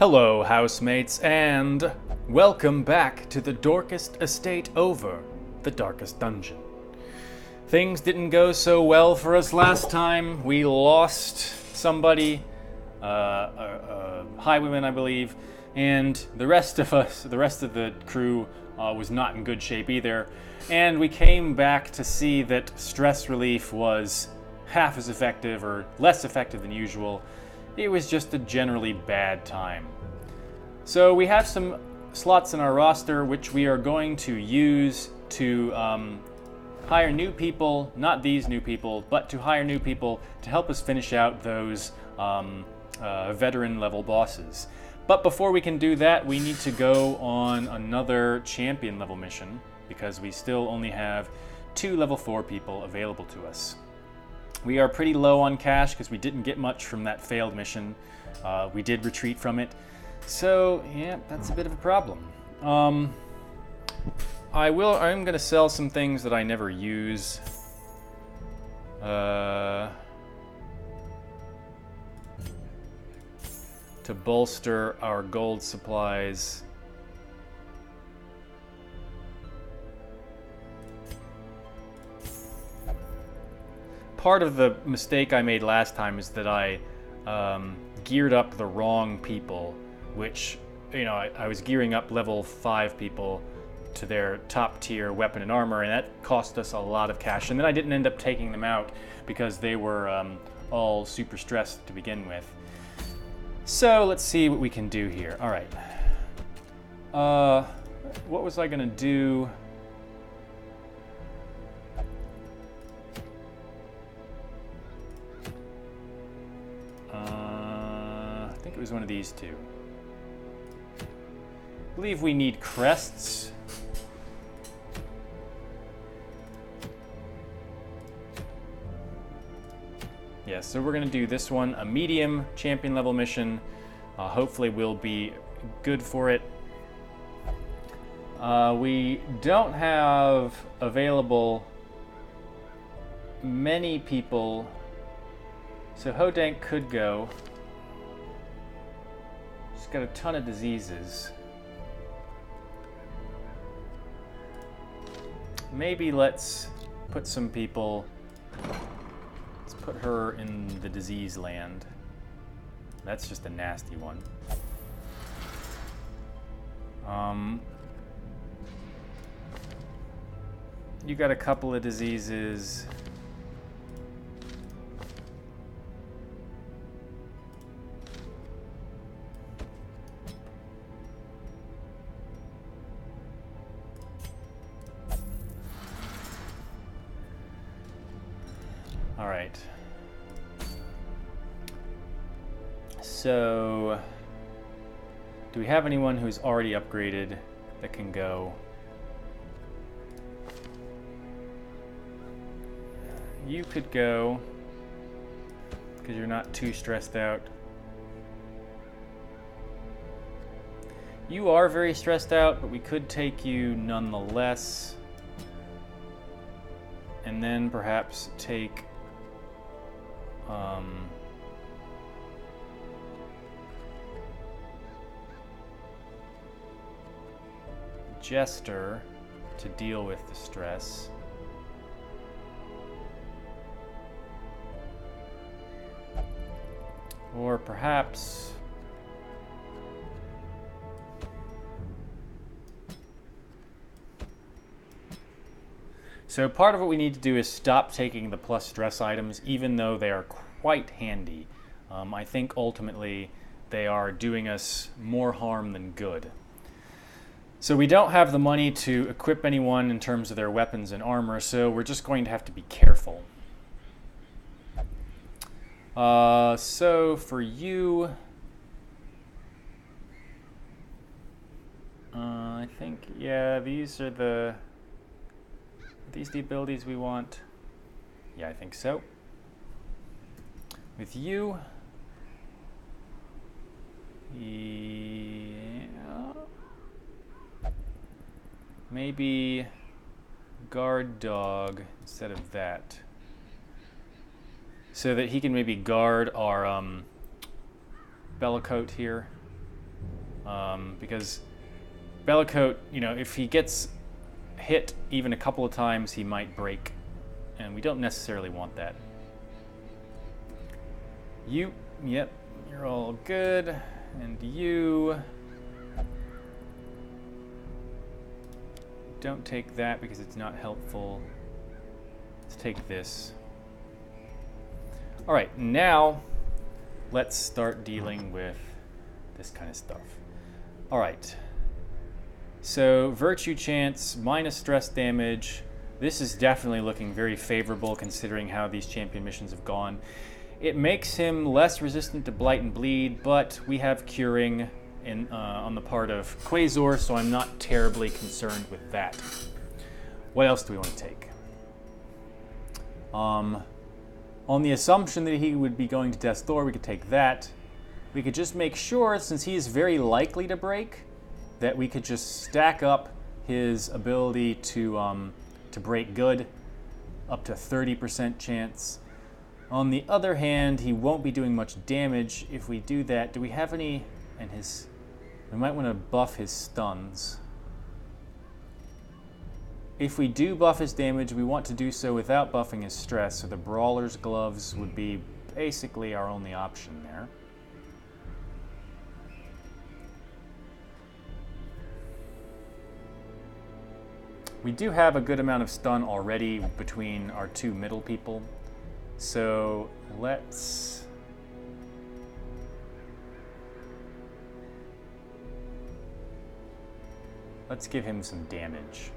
Hello, housemates, and welcome back to the dorkest estate over, the darkest dungeon. Things didn't go so well for us last time. We lost somebody, a highwayman, I believe, and the rest of the crew was not in good shape either. And we came back to see that stress relief was half as effective or less effective than usual. It was just a generally bad time. So we have some slots in our roster which we are going to use to hire new people, not these new people, but to hire new people to help us finish out those veteran level bosses. But before we can do that, we need to go on another champion level mission because we still only have 2 level 4 people available to us. We are pretty low on cash because we didn't get much from that failed mission. We did retreat from it. So, yeah, that's a bit of a problem. I'm going to sell some things that I never use. To bolster our gold supplies. Part of the mistake I made last time is that I geared up the wrong people, which, you know, I was gearing up level 5 people to their top tier weapon and armor, and that cost us a lot of cash. And then I didn't end up taking them out because they were all super stressed to begin with. So let's see what we can do here. All right. What was I gonna do? I think it was one of these two. I believe we need crests. Yeah, so we're going to do this one, a medium champion level mission. Hopefully we'll be good for it. We don't have available many people, so Hodank could go. She's got a ton of diseases. Maybe let's put some people, let's put her in the disease land. That's just a nasty one. You got a couple of diseases. All right. So, do we have anyone who's already upgraded that can go? You could go, because you're not too stressed out. You are very stressed out, but we could take you nonetheless. And then perhaps take Jester to deal with the stress. Or perhaps so part of what we need to do is stop taking the plus stress items, even though they are quite handy. I think ultimately they are doing us more harm than good. So we don't have the money to equip anyone in terms of their weapons and armor, so we're just going to have to be careful. So for you, I think, yeah, these are the abilities we want? Yeah, I think so. With you, yeah, maybe guard dog instead of that, so that he can maybe guard our Bellacoat here. because Bellicoat, you know, if he gets hit even a couple of times, he might break, and we don't necessarily want that. You, yep, you're all good, and you don't take that because it's not helpful. Let's take this. All right, now let's start dealing with this kind of stuff. All right. So virtue chance, minus stress damage. This is definitely looking very favorable considering how these champion missions have gone. It makes him less resistant to blight and bleed, but we have curing on the part of Quasar, so I'm not terribly concerned with that. What else do we want to take? On the assumption that he would be going to Death's Door, we could take that. We could just make sure, since he is very likely to break, that we could just stack up his ability to break good, up to 30% chance. On the other hand, he won't be doing much damage if we do that. Do we have any? And we might want to buff his stuns. If we do buff his damage, we want to do so without buffing his stress, so the Brawler's Gloves would be basically our only option there. We do have a good amount of stun already between our two middle people, so let's give him some damage.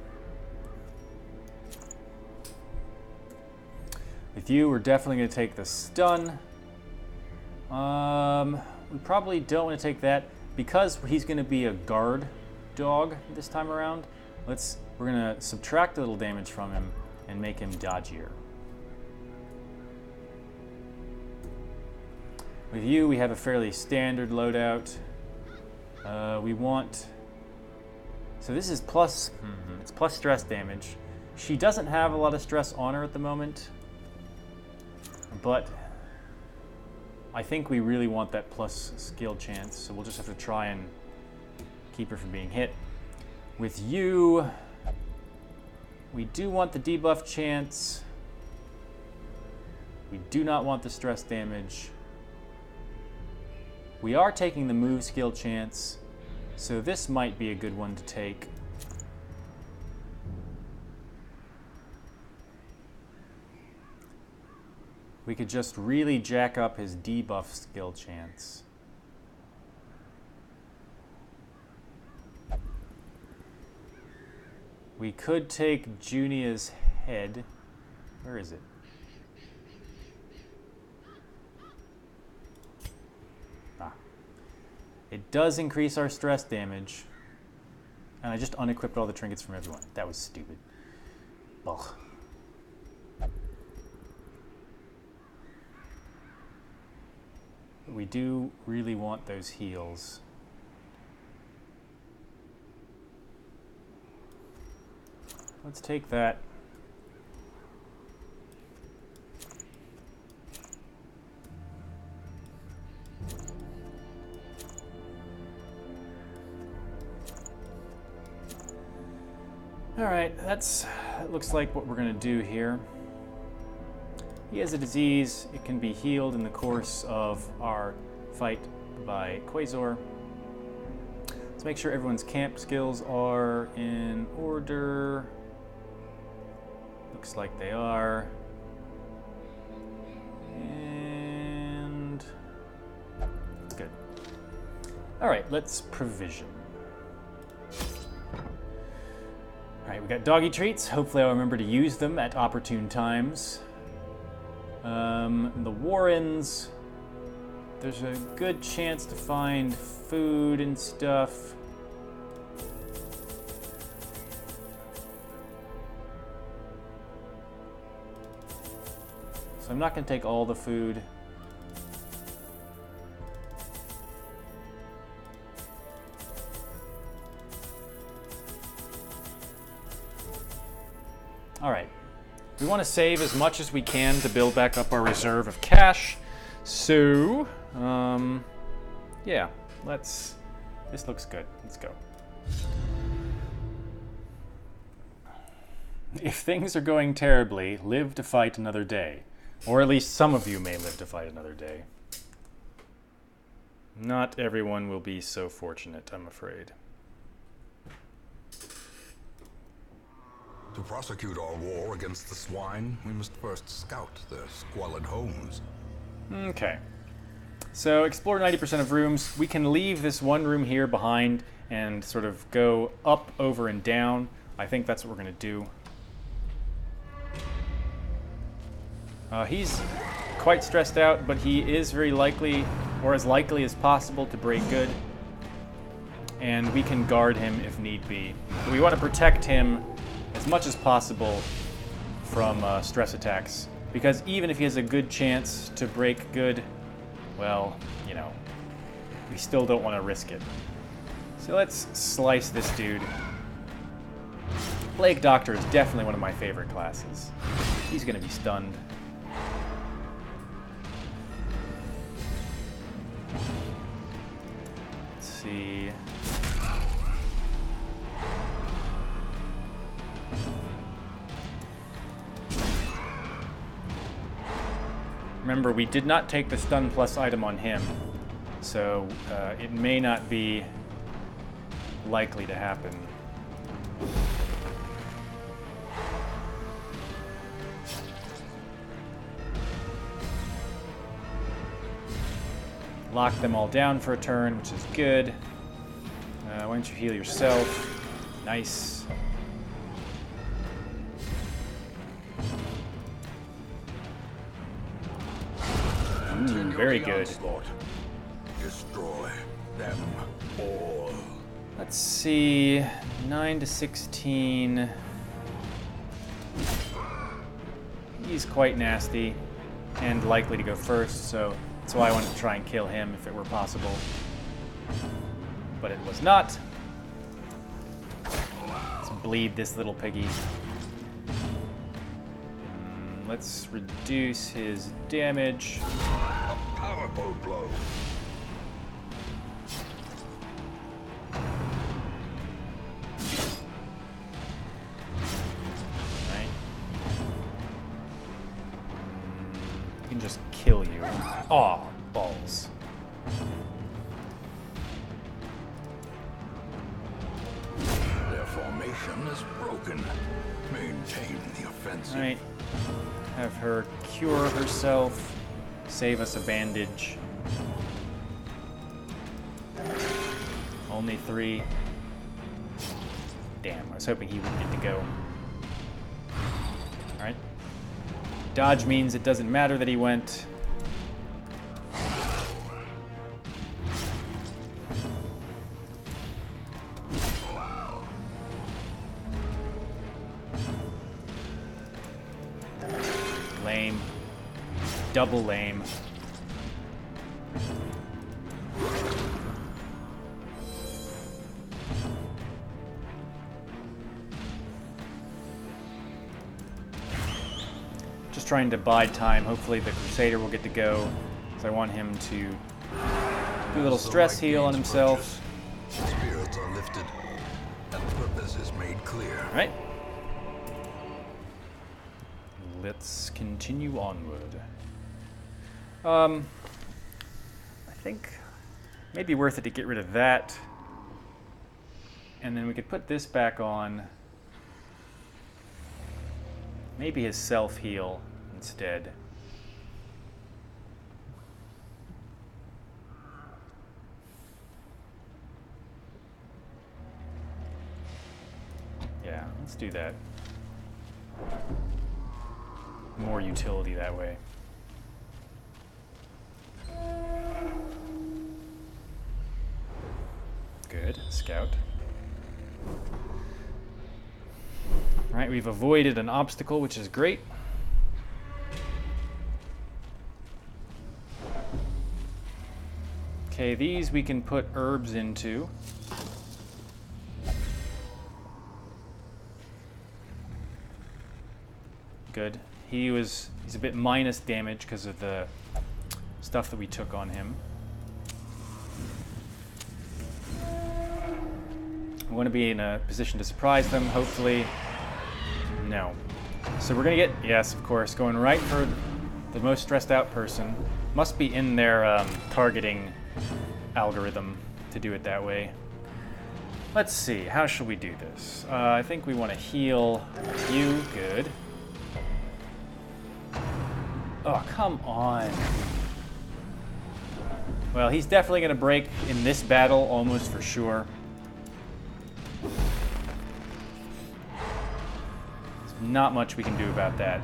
With you, we're definitely going to take the stun. We probably don't want to take that because he's going to be a guard dog this time around. We're going to subtract a little damage from him and make him dodgier. With you, we have a fairly standard loadout. So this is plus, it's plus stress damage. She doesn't have a lot of stress on her at the moment, but I think we really want that plus skill chance, so we'll just have to try and keep her from being hit. With you, we do want the debuff chance. We do not want the stress damage. We are taking the move skill chance, so this might be a good one to take. We could just really jack up his debuff skill chance. We could take Junia's head. Where is it? It does increase our stress damage. And I just unequipped all the trinkets from everyone. That was stupid. Ugh. We do really want those heals. Let's take that. All right, that looks like what we're going to do here. He has a disease. It can be healed in the course of our fight by Quasar. Let's make sure everyone's camp skills are in order. Looks like they are. And good. All right, let's provision. All right, we got doggy treats. Hopefully I'll remember to use them at opportune times. The Warrens, there's a good chance to find food and stuff. So I'm not going to take all the food. All right. We want to save as much as we can to build back up our reserve of cash. So, yeah, let's This looks good. Let's go. If things are going terribly, live to fight another day. Or at least some of you may live to fight another day. Not everyone will be so fortunate, I'm afraid. To prosecute our war against the swine, we must first scout their squalid homes. Okay. So explore 90% of rooms. We can leave this one room here behind and sort of go up, over, and down. I think that's what we're going to do. He's quite stressed out, but he is very likely, or as likely as possible, to break good. And we can guard him if need be. But we want to protect him as much as possible from stress attacks. Because even if he has a good chance to break good, well, you know, we still don't want to risk it. So let's slice this dude. Plague Doctor is definitely one of my favorite classes. He's going to be stunned. Let's see. Remember, we did not take the stun plus item on him, so it may not be likely to happen. Lock them all down for a turn, which is good. Why don't you heal yourself? Nice. Very good. Destroy them all. Let's see. 9 to 16. He's quite nasty and likely to go first, so that's why I wanted to try and kill him if it were possible. But it was not. Let's bleed this little piggy. Let's reduce his damage. A powerful blow. Right. I can just kill you. Aw, balls. Their formation is broken. Maintain the offensive. Right. Have her cure herself. Save us a bandage. Only 3. Damn, I was hoping he would get to go. Alright. Dodge means it doesn't matter that he went. Lame. Double lame. Just trying to bide time. Hopefully the Crusader will get to go. So I want him to do a little stress heal on himself. Spirits are lifted, and purpose is made clear. All right. Let's continue onward. I think maybe worth it to get rid of that. And then we could put this back on. Maybe his self-heal instead. Yeah, let's do that. More utility that way. Good, scout. All right, we've avoided an obstacle, which is great. Okay, these we can put herbs into. Good. He's a bit minus damage because of the stuff that we took on him. We want to be in a position to surprise them, hopefully. No. So we're going to get, yes, of course, going right for the most stressed out person. Must be in their targeting algorithm to do it that way. Let's see, how should we do this? I think we want to heal you, good. Oh, come on. Well, he's definitely going to break in this battle, almost for sure. There's not much we can do about that.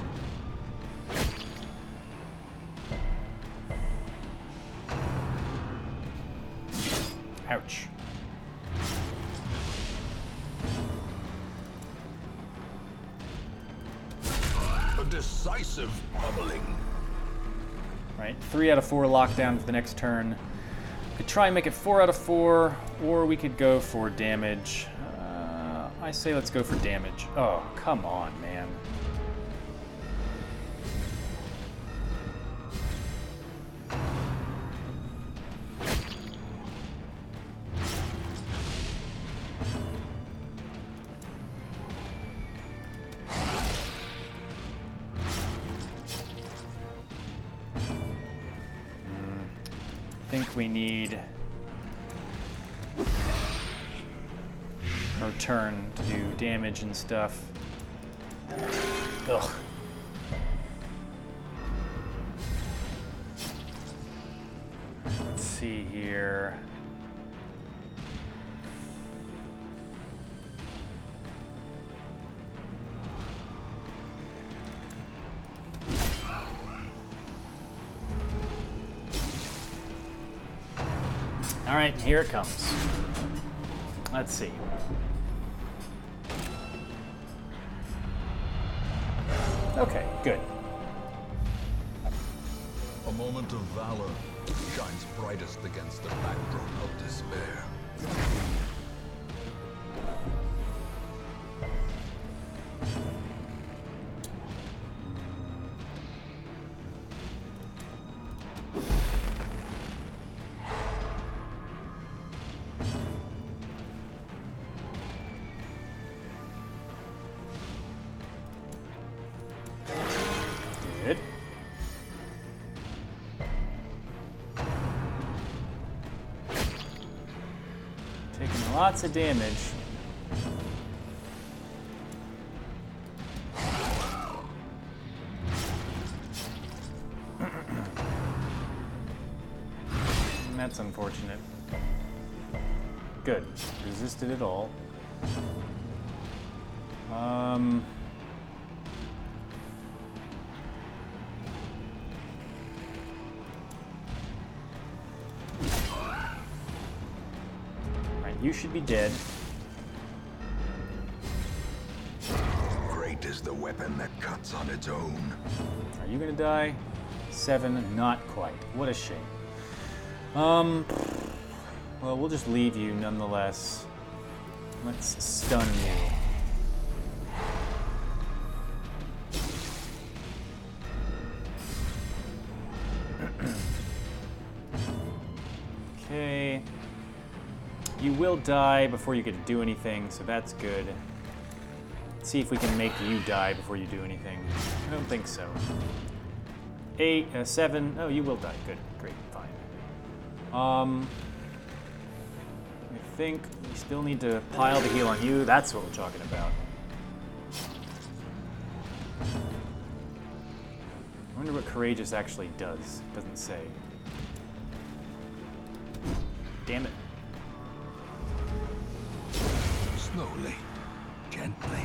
Ouch. A decisive pummeling. Right, 3 out of 4 lockdown for the next turn. Could try and make it 4 out of 4, or we could go for damage. I say let's go for damage. Oh, come on, man. I think we need her turn to do damage and stuff. Ugh. Let's see here. All right, here it comes. Let's see. Okay, good. A moment of valor shines brightest against the backdrop of despair. Good. Taking lots of damage. That's unfortunate. Good. Resisted it all. You should be dead. Great is the weapon that cuts on its own. Are you gonna die? 7, not quite. What a shame. Well, we'll just leave you nonetheless. Let's stun you. Okay. You will die before you get to do anything, so that's good. Let's see if we can make you die before you do anything. I don't think so. 8, 7. Oh, you will die. Good. Great. Fine. I think we still need to pile the heal on you. That's what we're talking about. I wonder what Courageous actually does. It doesn't say. Damn it. Slowly, gently.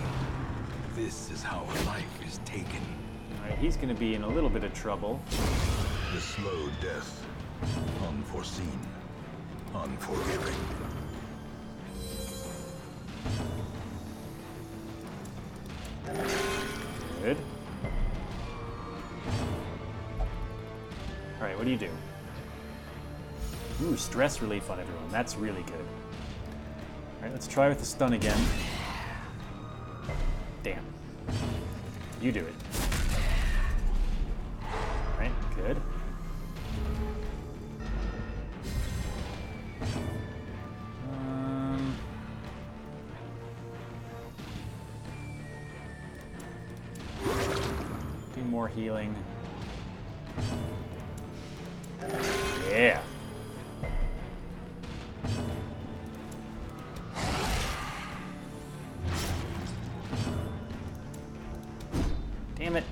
This is how a life is taken. Alright, he's gonna be in a little bit of trouble. The slow death. Unforeseen. Unforgiving. Good. Alright, what do you do? Ooh, stress relief on everyone. That's really good. Alright, let's try with the stun again. Damn. You do it. Alright, good. more healing. Yeah. Damn it.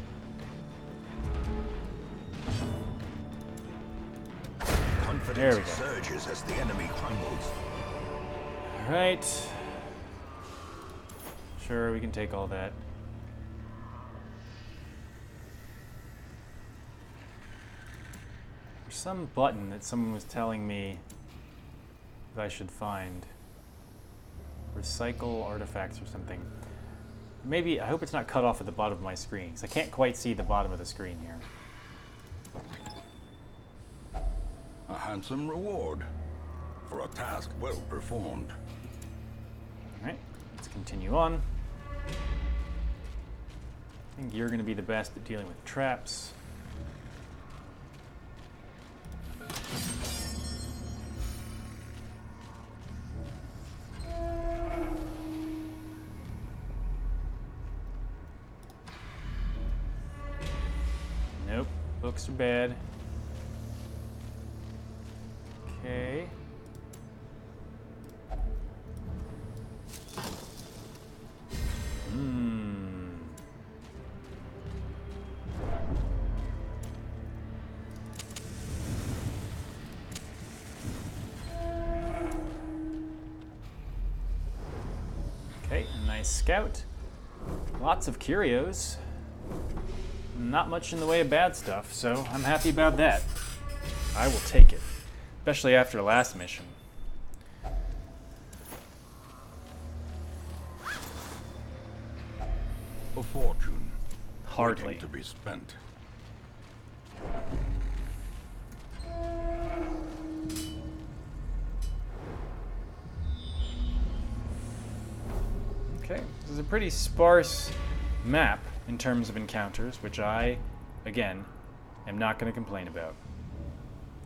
There we go. Surges as the enemy crumbles. All right. Sure, we can take all that. There's some button that someone was telling me that I should find. Recycle artifacts or something. Maybe, I hope it's not cut off at the bottom of my screen, because I can't quite see the bottom of the screen here. A handsome reward for a task well performed. Alright, let's continue on. I think you're going to be the best at dealing with traps. Nope, books are bad. Okay. Okay, a nice scout. Lots of curios. Not much in the way of bad stuff, so I'm happy about that. I will take it. Especially after the last mission. A fortune. Hardly. Waiting to be spent. Okay, this is a pretty sparse map in terms of encounters, which I, again, am not going to complain about.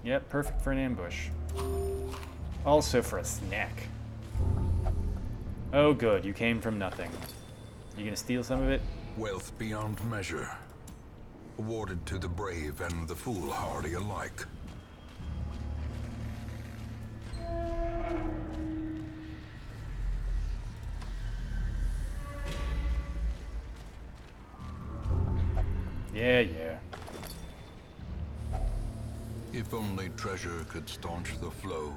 Yep, perfect for an ambush. Also for a snack. Oh good, you came from nothing. You gonna steal some of it? Wealth beyond measure. Awarded to the brave and the foolhardy alike. Yeah, yeah. If only treasure could staunch the flow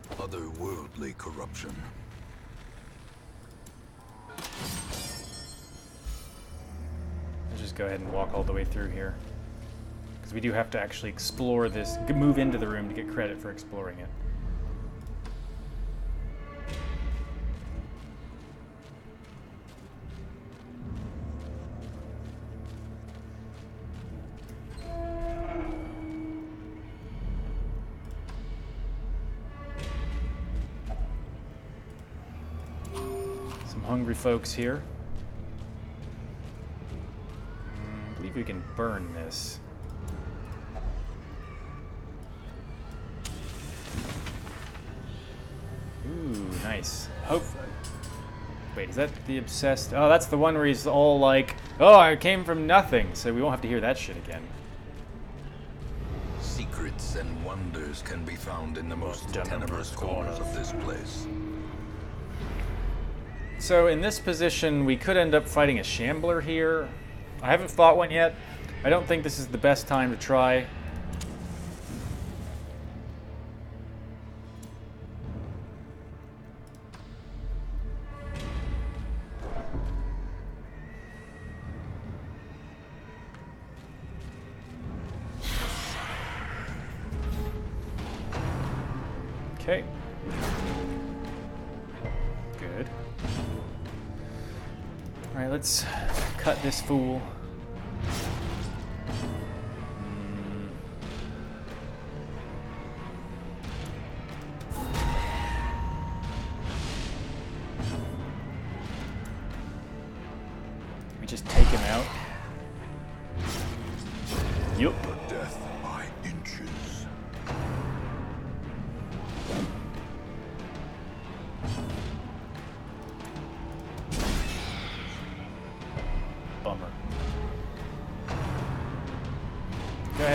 of otherworldly corruption. Let's just go ahead and walk all the way through here. Because we do have to actually explore this, move into the room to get credit for exploring it. Hungry folks here. I believe we can burn this. Ooh, nice. Hope. Wait, is that the obsessed? Oh, that's the one where he's all like, "Oh, I came from nothing," so we won't have to hear that shit again. Secrets and wonders can be found in the most tenebrous corners of this place. So in this position, we could end up fighting a shambler here. I haven't fought one yet. I don't think this is the best time to try. Okay. Good. All right, let's cut this fool. We just take him out. Yup. Death by inches. Bummer.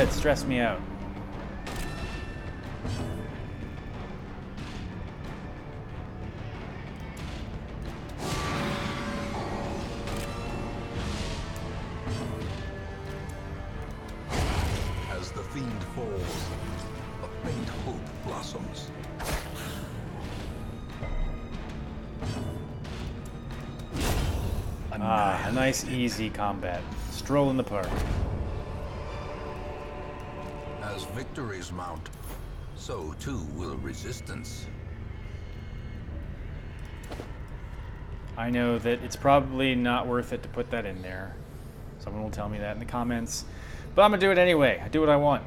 ahead, stress me out. As the fiend falls, a faint hope blossoms. Ah, a nice, easy combat. Stroll in the park. As victories mount, so too will resistance. I know that it's probably not worth it to put that in there. Someone will tell me that in the comments. But I'm gonna do it anyway. I do what I want.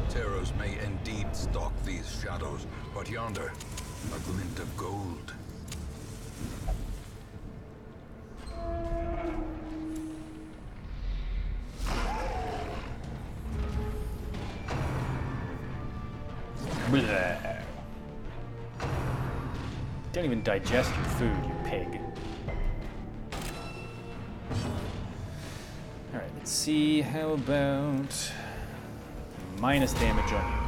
Terrors may indeed stalk these shadows, but yonder, a glint of gold. Blah. Don't even digest your food, you pig. Alright, let's see. How about minus damage on you?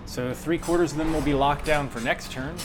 So 3/4 of them will be locked down for next turn.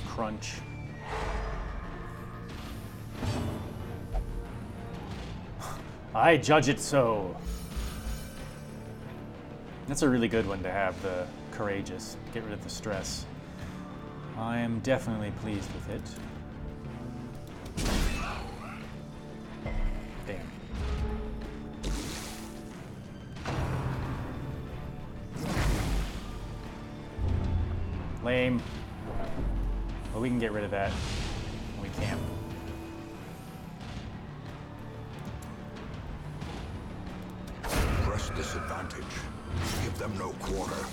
Crunch. I judge it so. That's a really good one to have, the courageous. Get rid of the stress. I am definitely pleased with it. Damn. Lame. Well, we can get rid of that. We can't. Press disadvantage. Give them no quarter.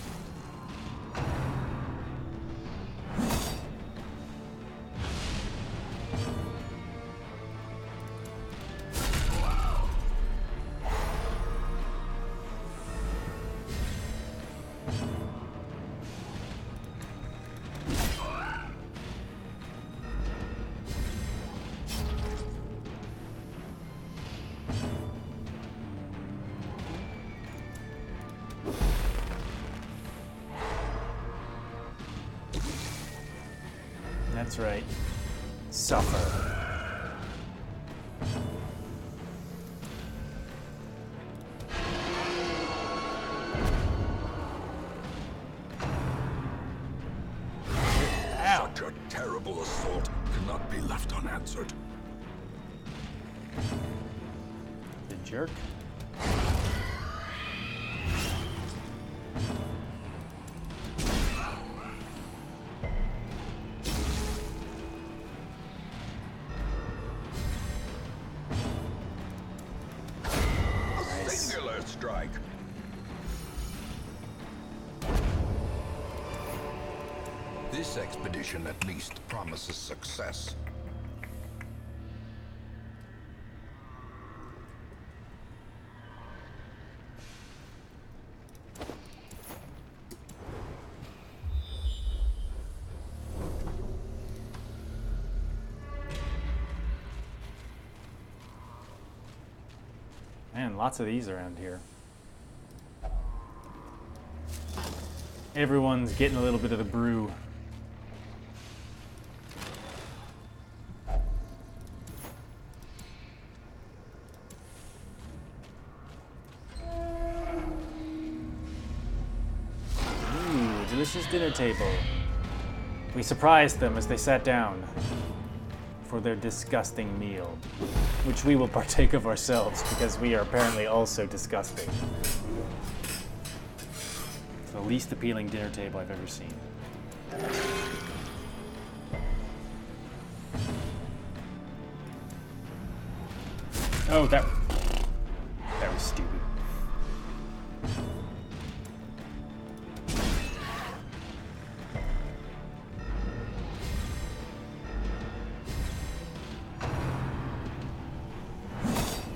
That's right. Suffer. Such a terrible assault cannot be left unanswered. The jerk. Singular strike. This expedition at least promises success. Man, lots of these around here. Everyone's getting a little bit of the brew. Ooh, delicious dinner table. We surprised them as they sat down for their disgusting meal, which we will partake of ourselves because we are apparently also disgusting. It's the least appealing dinner table I've ever seen. Oh, that was stupid.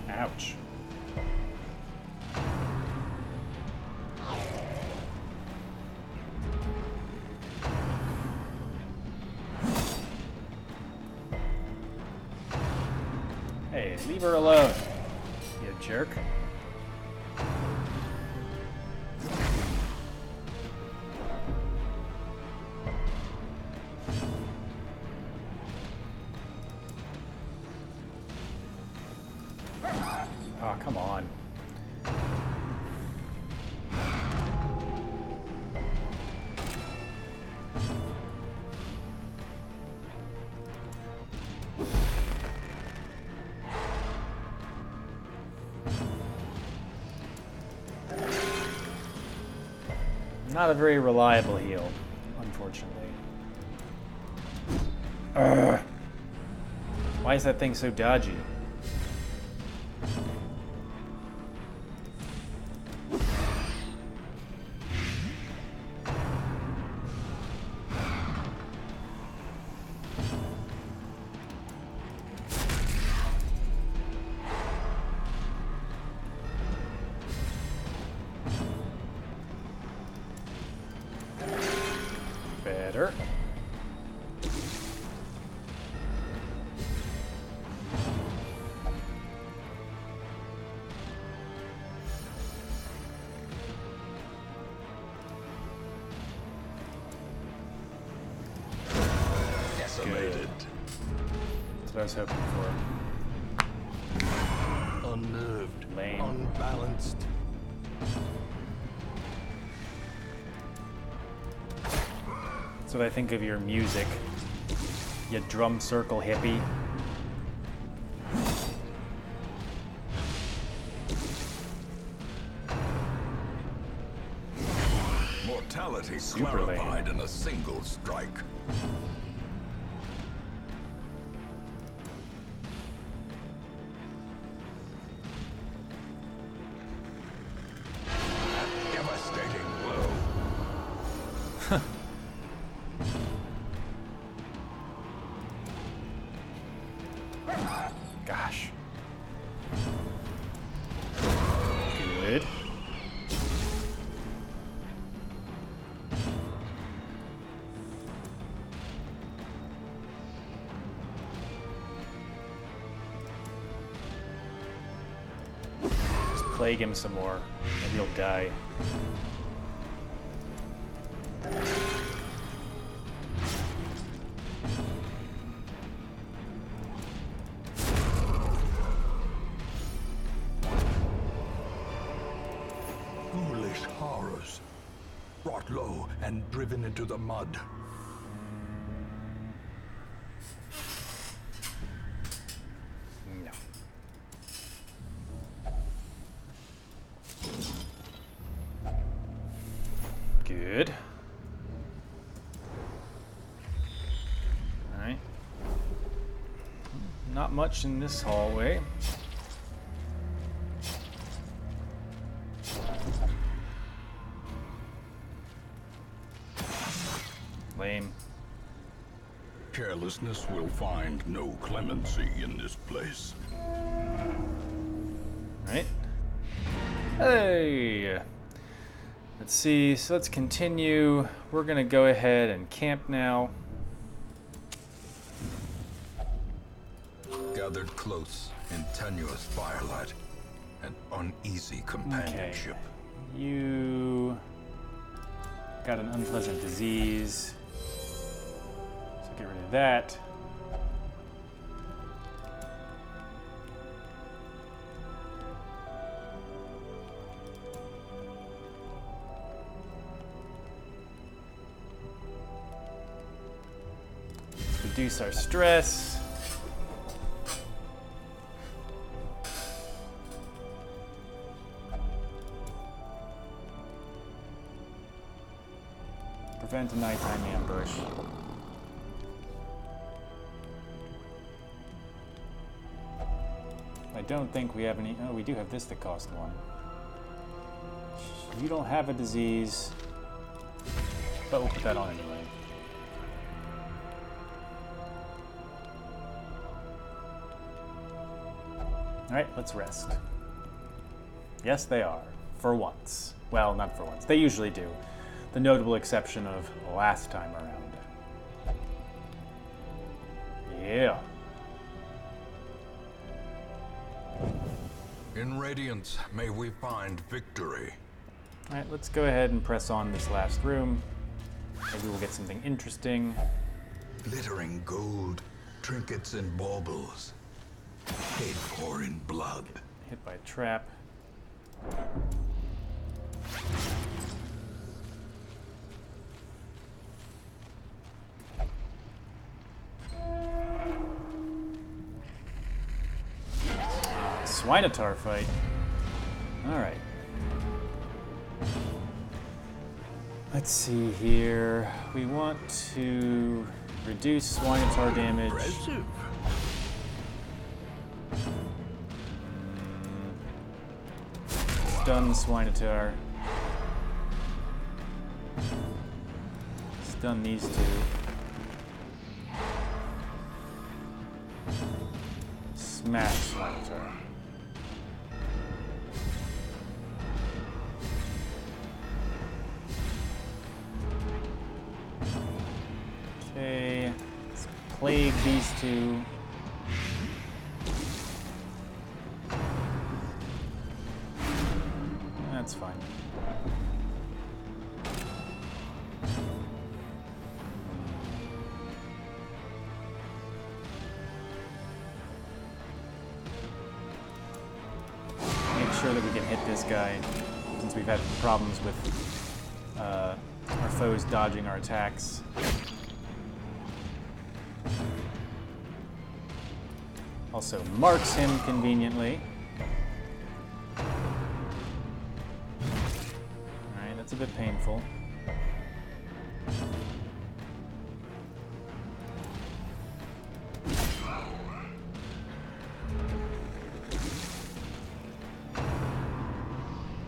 Ouch. Hey, leave her alone, you jerk. Oh, come on. Not a very reliable heal, unfortunately. Ugh. Why is that thing so dodgy? Better. Decimated. That's what I was hoping for. Unnerved. Lame. Unbalanced. That's what I think of your music. You drum circle hippie. Mortality Super lame. clarified in a single strike. Devastating blow. Gosh. Good. Just plague him some more, and he'll die. Foolish horrors. Brought low and driven into the mud. No. Good. Alright. Not much in this hallway. Lame. Carelessness will find no clemency in this place. Right. Hey! Let's see, so let's continue. We're gonna go ahead and camp now. Gathered close in tenuous firelight and uneasy companionship. You Got an unpleasant disease. So get rid of that. Let's reduce our stress. Prevent a nighttime ambush. I don't think we have any. Oh, we do have this that cost 1. You don't have a disease, but we'll put that on anyway. Alright, let's rest. Yes, they are. For once. Well, not for once. They usually do. The notable exception of last time around. Yeah. In Radiance, may we find victory. Alright, let's go ahead and press on this last room. Maybe we'll get something interesting. Glittering gold, trinkets and baubles. Paid for in blood. Hit by a trap. Swinotar fight. Alright. Let's see here. We want to reduce Swinotar damage. Impressive. Stun Swinotar. Stun these two. Smash Swinotar. Okay, let's plague these two. That's fine. Make sure that we can hit this guy, since we've had problems with our foes dodging our attacks. Also marks him conveniently. Alright, that's a bit painful.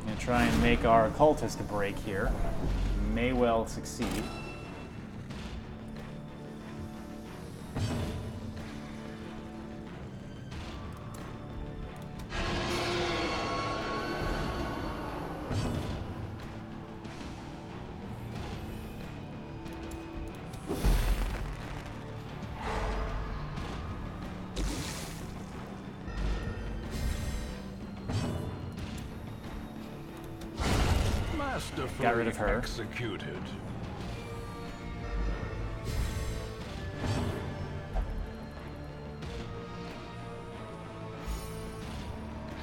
Gonna try and make our occultist break here. May well succeed. Got rid of her. Executed.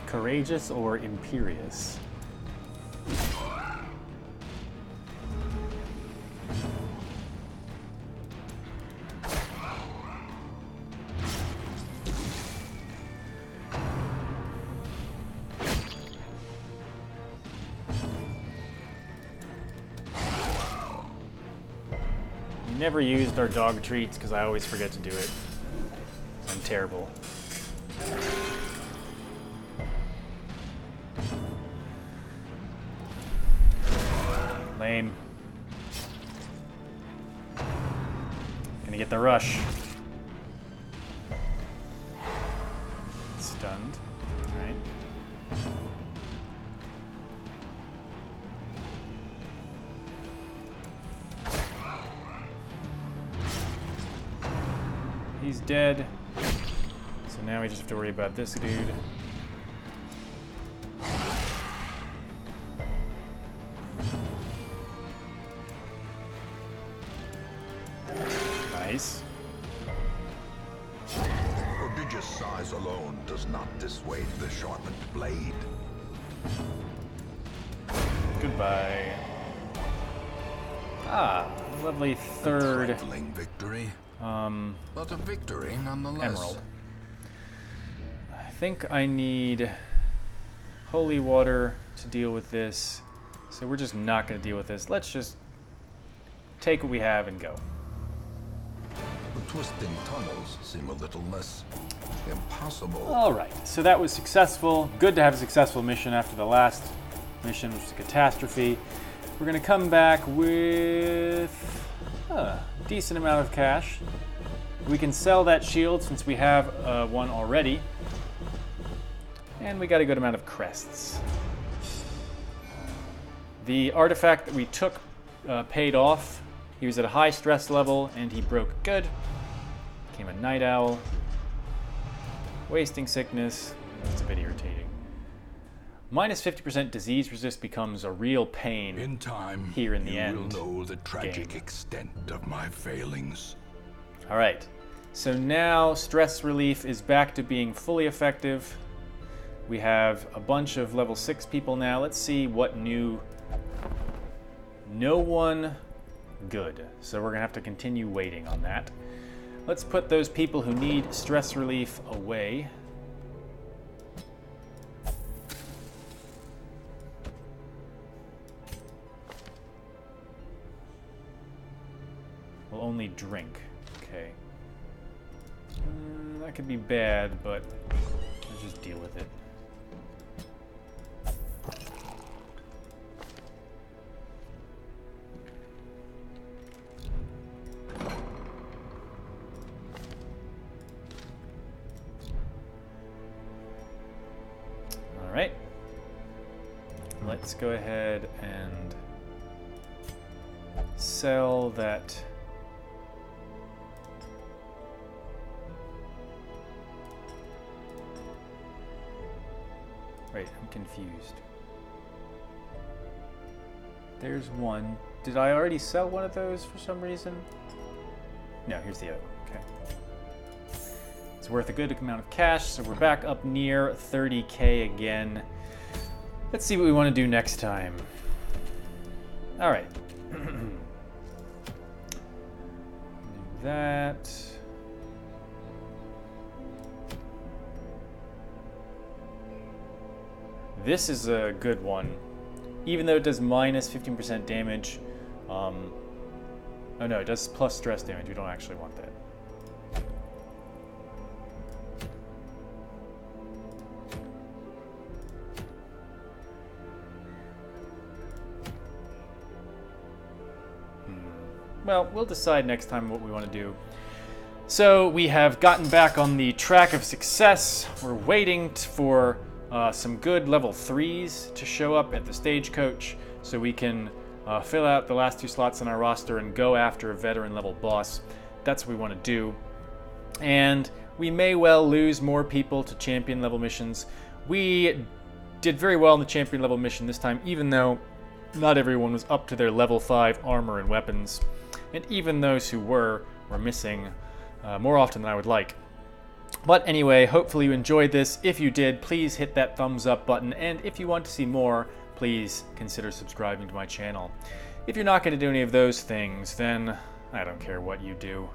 Courageous or imperious? Never used our dog treats because I always forget to do it. I'm terrible. Lame. Gonna get the rush. Stunned. Alright. He's dead. So now we just have to worry about this dude. size alone does not dissuade the sharpened blade. Goodbye. Ah, lovely third. A trifling victory, but a victory nonetheless. Emerald. I think I need holy water to deal with this, so we're just not going to deal with this. Let's just take what we have and go. The twisting tunnels seem a little less impossible. All right, so that was successful. Good to have a successful mission after the last mission, which was a catastrophe. We're going to come back with a decent amount of cash. We can sell that shield since we have one already. And we got a good amount of crests. The artifact that we took paid off. He was at a high stress level and he broke good. Became a night owl. Wasting sickness. That's a bit irritating. Minus 50% disease resist becomes a real pain. In time, here in the you end will know the tragic game. extent of my failings. All right. So now stress relief is back to being fully effective. We have a bunch of level 6 people now. Let's see what new. No one good. So we're going to have to continue waiting on that. Let's put those people who need stress relief away. We'll only drink. Okay. That could be bad, but let's just deal with it. Alright. Let's go ahead and sell that. Wait, I'm confused. There's one. Did I already sell one of those for some reason? No, here's the other one. Okay. It's worth a good amount of cash, so we're back up near 30K again. Let's see what we want to do next time. All right. Do that. This is a good one. Even though it does minus 15% damage. Oh no, it does plus stress damage. We don't actually want that. Well, we'll decide next time what we want to do. So we have gotten back on the track of success. We're waiting for some good level 3s to show up at the stagecoach so we can fill out the last 2 slots on our roster and go after a veteran level boss. That's what we want to do. And we may well lose more people to champion level missions. We did very well in the champion level mission this time, even though not everyone was up to their level 5 armor and weapons. And even those who were missing more often than I would like. But anyway, hopefully you enjoyed this. If you did, please hit that thumbs up button. And if you want to see more, please consider subscribing to my channel. If you're not going to do any of those things, then I don't care what you do.